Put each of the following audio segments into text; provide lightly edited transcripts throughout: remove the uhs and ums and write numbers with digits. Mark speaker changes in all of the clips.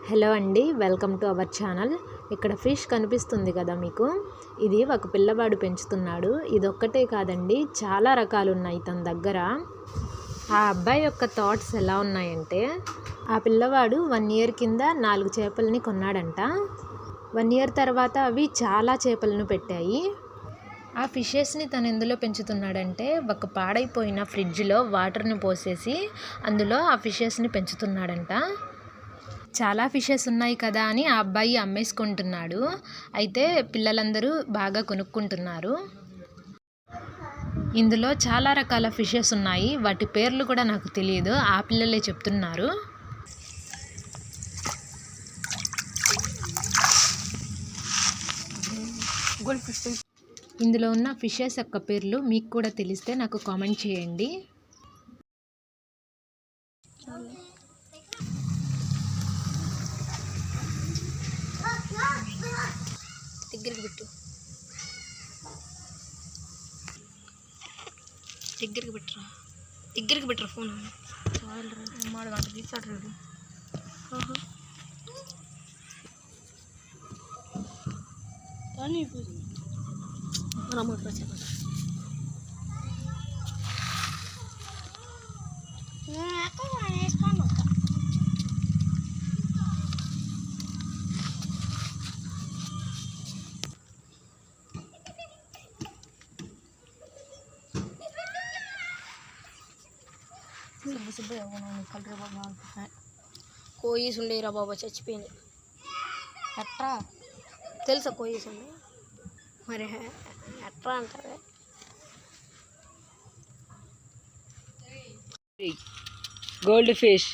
Speaker 1: Hello అండి, welcome to our channel. ఇక్కడ fish కనిపిస్తుంది కదా మీకు, ఇది ఒక పిల్లవాడు పెంచుతున్నాడు. ఇదొక్కటే కాదండి, చాలా రకాలు ఉన్నాయి తన దగ్గర. ఆ అబ్బాయి యొక్క థాట్స్ ఎలా ఉన్నాయంటే, ఆ పిల్లవాడు 1 ఇయర్ కింద 4 చేపలని కొన్నాడంట. 1 ఇయర్ తర్వాత అవి చాలా చేపలను పెట్టాయి. ఆ ఫిషెస్ని తను ఎందులో పెంచుతున్నాడంటే, ఒక పాడైపోయిన ఫ్రిడ్జ్లో వాటర్ని పోసేసి అందులో ఆ ఫిషెస్ని పెంచుతున్నాడంట. చాలా ఫిషెస్ ఉన్నాయి కదా అని ఆ అబ్బాయి అమ్మేసుకుంటున్నాడు. అయితే పిల్లలందరూ బాగా కొనుక్కుంటున్నారు. ఇందులో చాలా రకాల ఫిషెస్ ఉన్నాయి, వాటి పేర్లు కూడా నాకు తెలియదు, ఆ పిల్లలే చెప్తున్నారు. ఇందులో ఉన్న ఫిషెస్ యొక్క పేర్లు మీకు కూడా తెలిస్తే నాకు కామెంట్ చేయండి.
Speaker 2: దగ్గరికి పెట్టరా ఫోన్ అమ్మాడు గంట తీసాడు రేడు. కోయిస్ ఉండేరా బాబా, చచ్చిపోయింది. ఎట్రా తెలుసా కోయిస్ ఉండే, మరి ఎట్రా అంటారే.
Speaker 3: Gold fish,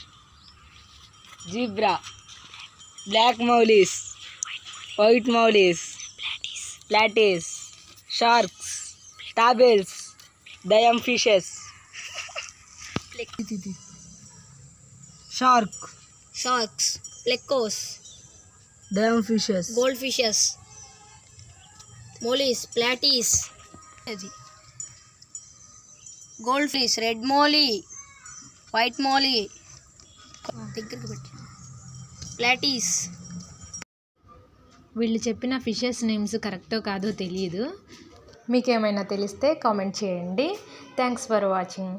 Speaker 3: zebra, black mollies, white mollies, platies, sharks, టాబెల్స్, దయం ఫిషెస్,
Speaker 2: షార్క్స్, ప్లెకోస్,
Speaker 3: దయం fishes,
Speaker 2: gold fishes, mollies, platies, అది gold fish, red molly, white molly, దగ్గరికి పెట్టి ప్లాటీస్.
Speaker 1: వీళ్ళు చెప్పిన ఫిషెస్ నేమ్స్ కరెక్టో కాదో తెలియదు. మీకేమైనా తెలిస్తే కామెంట్ చేయండి. Thanks for watching.